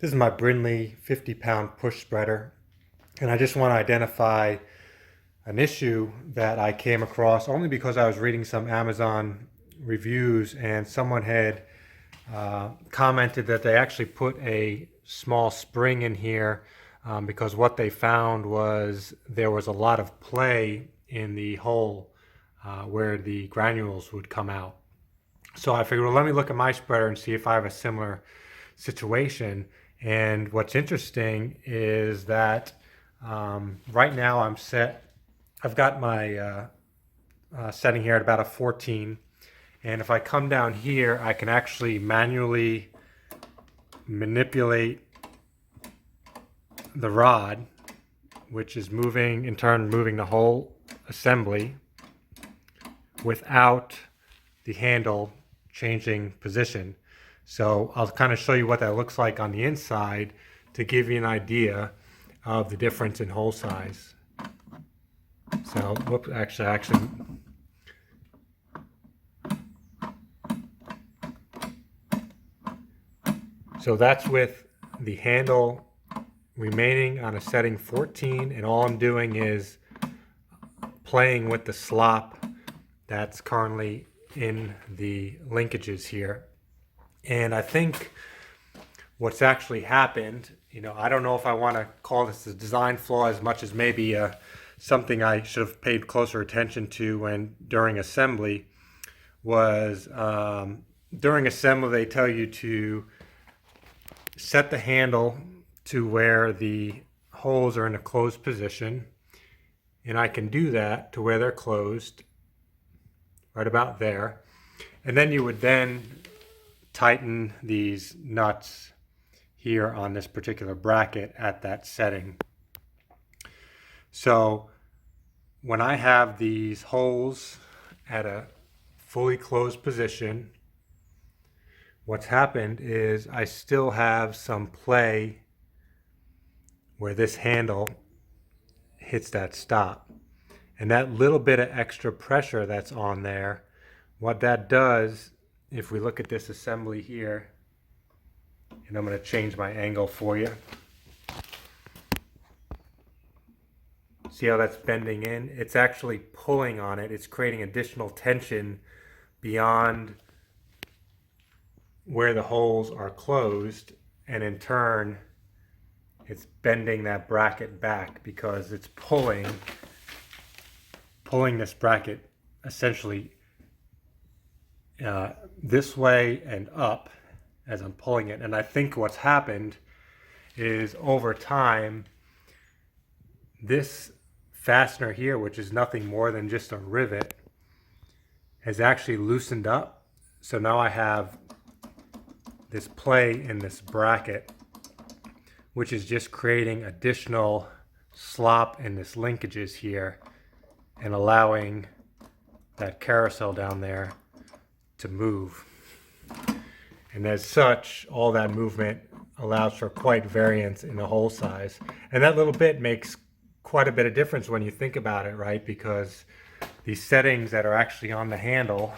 This is my Brinly 50-pound push spreader, and I just want to identify an issue that I came across only because I was reading some Amazon reviews and someone had commented that they actually put a small spring in here because what they found was there was a lot of play in the hole where the granules would come out. So I figured, well, let me look at my spreader and see if I have a similar situation. And what's interesting is that right now I've got my setting here at about a 14. And if I come down here, I can actually manually manipulate the rod, which is moving, in turn, moving the whole assembly without the handle changing position. So I'll kind of show you what that looks like on the inside to give you an idea of the difference in hole size. So, whoops, actually. So that's with the handle remaining on a setting 14, and all I'm doing is playing with the slop that's currently in the linkages here. And I think what's actually happened, I don't know if I want to call this a design flaw as much as maybe something I should have paid closer attention to when during assembly was during assembly they tell you to set the handle to where the holes are in a closed position, and I can do that to where they're closed right about there, and then you would then tighten these nuts here on this particular bracket at that setting. So when I have these holes at a fully closed position, what's happened is I still have some play where this handle hits that stop. And that little bit of extra pressure that's on there, what that does, if we look at this assembly here, and I'm going to change my angle for you. See how that's bending in? It's actually pulling on it. It's creating additional tension beyond where the holes are closed, and in turn it's bending that bracket back because it's pulling this bracket essentially this way and up as I'm pulling it. And I think what's happened is over time this fastener here, which is nothing more than just a rivet, has actually loosened up. So now I have this play in this bracket, which is just creating additional slop in this linkages here and allowing that carousel down there to move. And as such, all that movement allows for quite variance in the hole size. And that little bit makes quite a bit of difference when you think about it, right? Because these settings that are actually on the handle,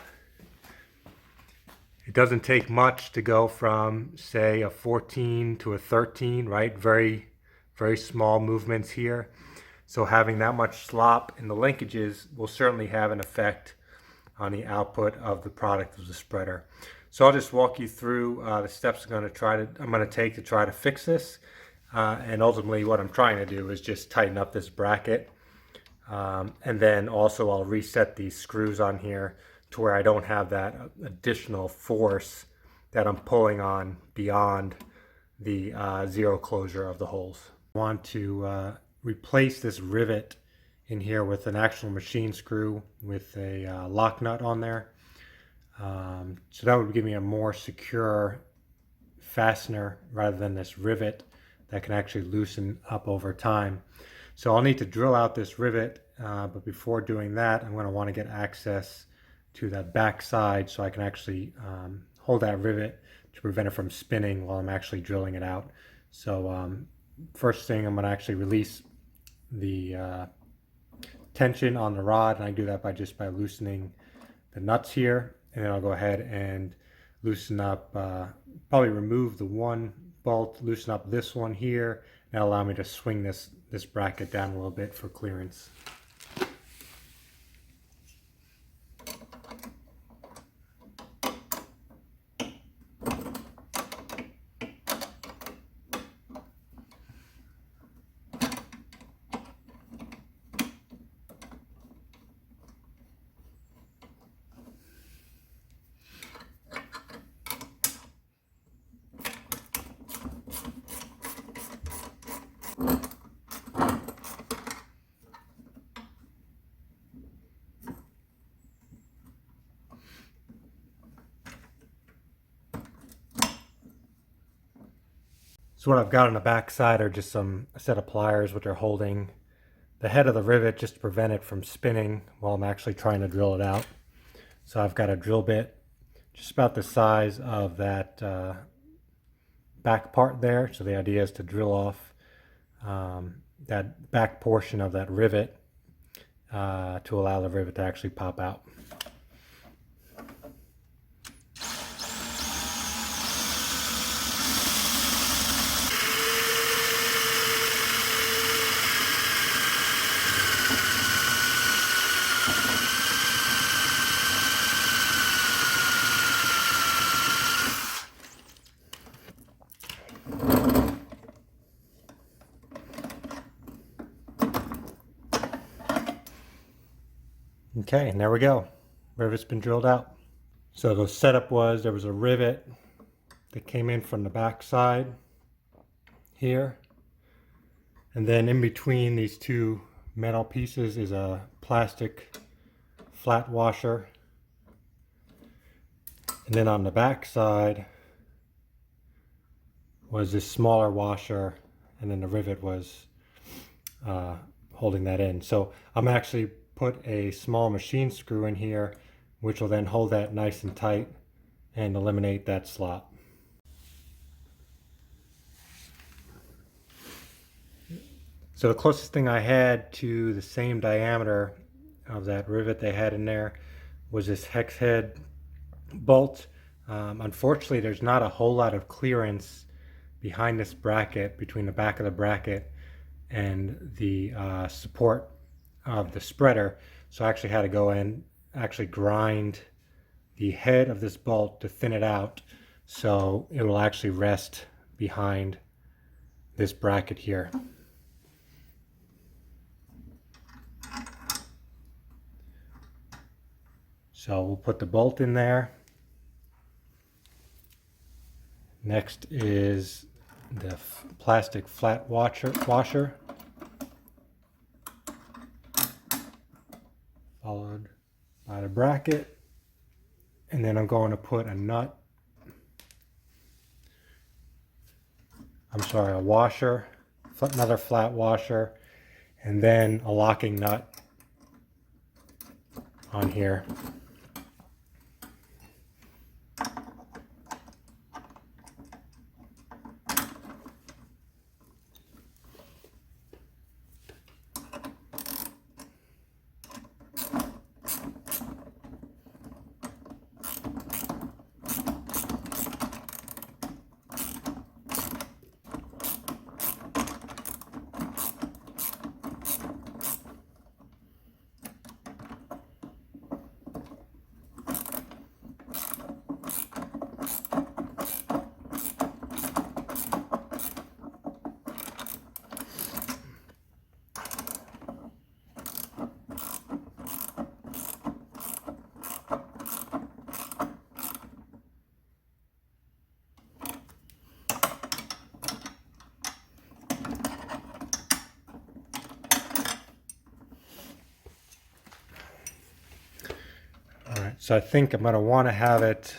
it doesn't take much to go from, say, a 14 to a 13, right? Very, very small movements here. So having that much slop in the linkages will certainly have an effect on the output of the product of the spreader. So I'll just walk you through the steps I'm going to take to try to fix this. And ultimately what I'm trying to do is just tighten up this bracket. And then also I'll reset these screws on here to where I don't have that additional force that I'm pulling on beyond the zero closure of the holes. I want to replace this rivet in here with an actual machine screw with a lock nut on there. So that would give me a more secure fastener rather than this rivet that can actually loosen up over time. So I'll need to drill out this rivet, but before doing that, I'm going to want to get access to that back side so I can actually hold that rivet to prevent it from spinning while I'm actually drilling it out. So first thing, I'm going to actually release the tension on the rod, and I do that by loosening the nuts here, and then I'll go ahead and loosen up, probably remove the one bolt, loosen up this one here. That'll allow me to swing this bracket down a little bit for clearance. So what I've got on the back side are just a set of pliers which are holding the head of the rivet just to prevent it from spinning while I'm actually trying to drill it out. So I've got a drill bit just about the size of that back part there. So the idea is to drill off that back portion of that rivet to allow the rivet to actually pop out. Okay, and there we go. Rivet's been drilled out. So the setup was there was a rivet that came in from the back side here. And then in between these two metal pieces is a plastic flat washer. And then on the back side was this smaller washer, and then the rivet was holding that in. So I'm actually put a small machine screw in here, which will then hold that nice and tight and eliminate that slot. So the closest thing I had to the same diameter of that rivet they had in there was this hex head bolt. Unfortunately, there's not a whole lot of clearance behind this bracket, between the back of the bracket and the support of the spreader. So I actually had to go in, actually grind the head of this bolt to thin it out so it will actually rest behind this bracket here. So we'll put the bolt in there. Next is the plastic flat washer, followed by the bracket, and then I'm going to put a nut, a washer, another flat washer, and then a locking nut on here. So I think I'm going to want to have it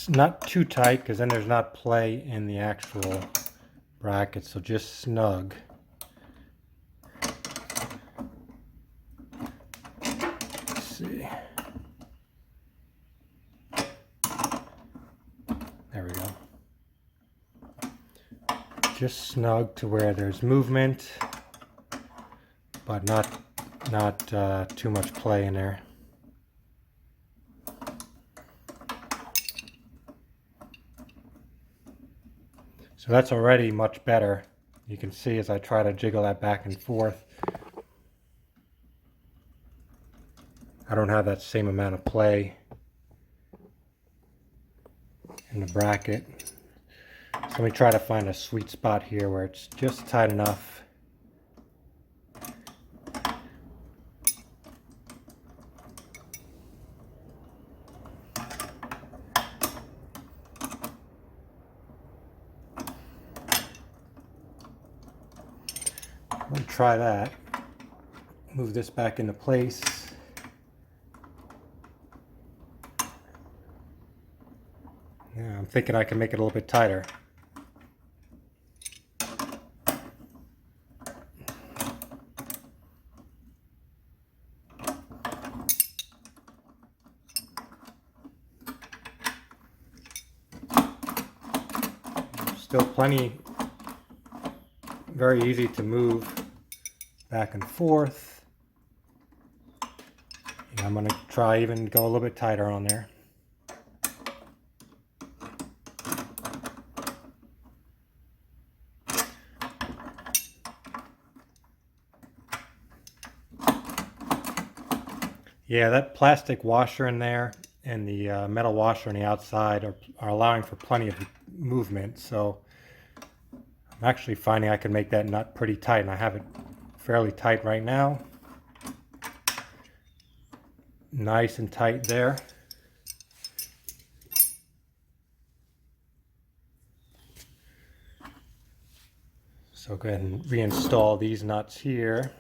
not too tight, because then there's not play in the actual bracket, so just snug. Let's see. There we go. Just snug to where there's movement, but not too much play in there. So that's already much better. You can see as I try to jiggle that back and forth, I don't have that same amount of play in the bracket. So let me try to find a sweet spot here where it's just tight enough. Let me try that. Move this back into place. Yeah, I'm thinking I can make it a little bit tighter. Still plenty, very easy to move back and forth. And I'm going to try even go a little bit tighter on there. Yeah, that plastic washer in there and the metal washer on the outside are allowing for plenty of movement. So I'm actually finding I can make that nut pretty tight, and I have it fairly tight right now. Nice and tight there. So go ahead and reinstall these nuts here.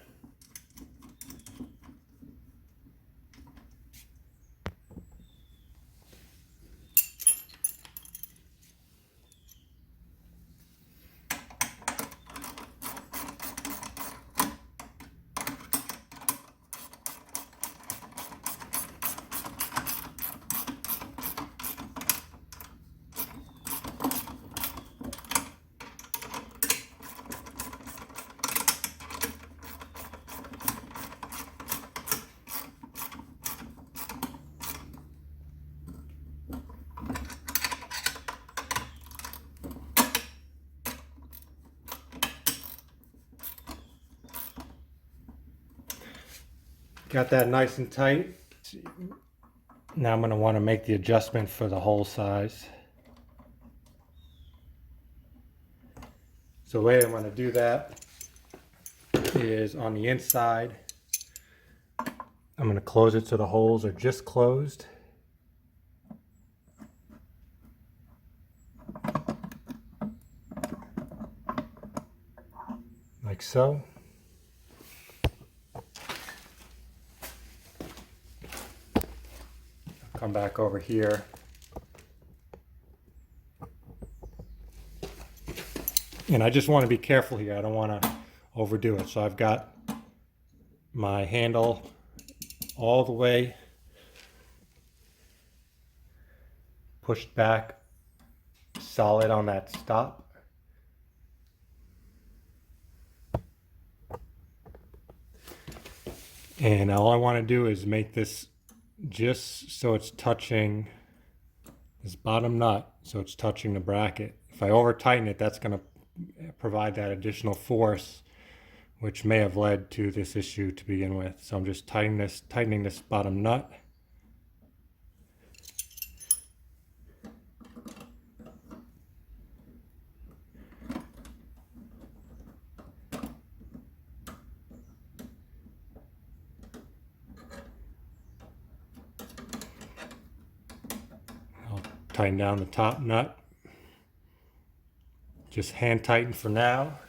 Got that nice and tight. Now I'm going to want to make the adjustment for the hole size. So the way I'm going to do that is on the inside, I'm going to close it so the holes are just closed. Like so. Come back over here. And I just want to be careful here. I don't want to overdo it. So I've got my handle all the way pushed back, solid on that stop. And all I want to do is make this just so it's touching this bottom nut, so it's touching the bracket. If I over tighten it, that's going to provide that additional force, which may have led to this issue to begin with. So I'm just tightening this bottom nut. I'll tighten down the top nut. Just hand tighten for now.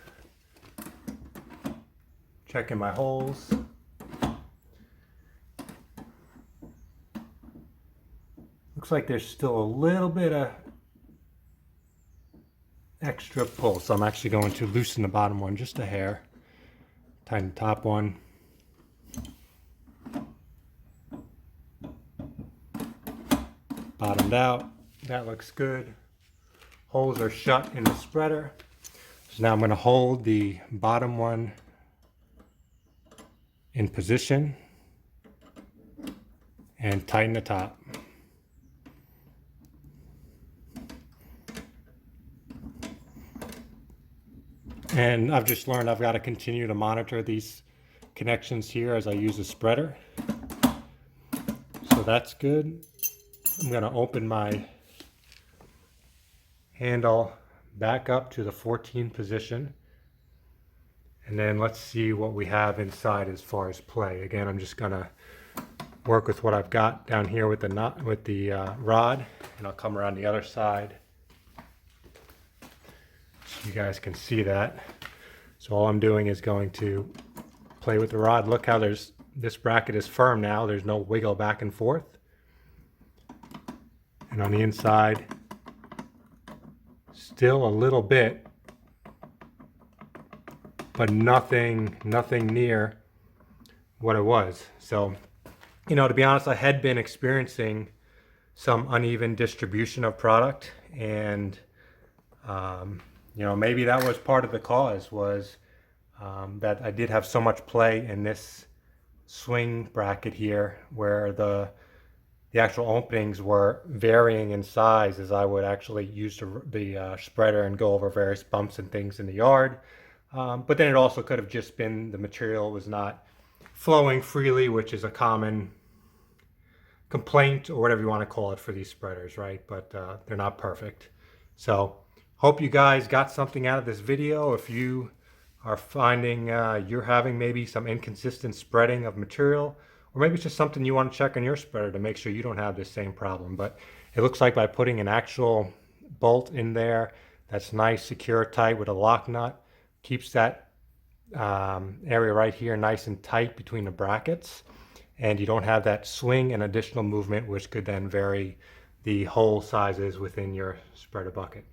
Checking my holes. Looks like there's still a little bit of extra pull, so I'm actually going to loosen the bottom one just a hair. Tighten the top one. Bottomed out. That looks good. Holes are shut in the spreader. So now I'm going to hold the bottom one in position and tighten the top. And I've just learned I've got to continue to monitor these connections here as I use a spreader. So that's good. I'm going to open my handle back up to the 14 position. And then let's see what we have inside as far as play. Again, I'm just going to work with what I've got down here with the rod, and I'll come around the other side so you guys can see that. So all I'm doing is going to play with the rod. Look how this bracket is firm now. There's no wiggle back and forth. And on the inside, still a little bit, but nothing near what it was. So, you know, to be honest, I had been experiencing some uneven distribution of product, and you know, maybe that was part of the cause, was that I did have so much play in this swing bracket here, where the actual openings were varying in size as I would actually use the spreader and go over various bumps and things in the yard. But then it also could have just been the material was not flowing freely, which is a common complaint or whatever you want to call it for these spreaders, right? But they're not perfect. So hope you guys got something out of this video. If you are finding you're having maybe some inconsistent spreading of material, or maybe it's just something you want to check on your spreader to make sure you don't have this same problem. But it looks like by putting an actual bolt in there that's nice, secure, tight with a lock nut, keeps that area right here nice and tight between the brackets, and you don't have that swing and additional movement, which could then vary the hole sizes within your spreader bucket.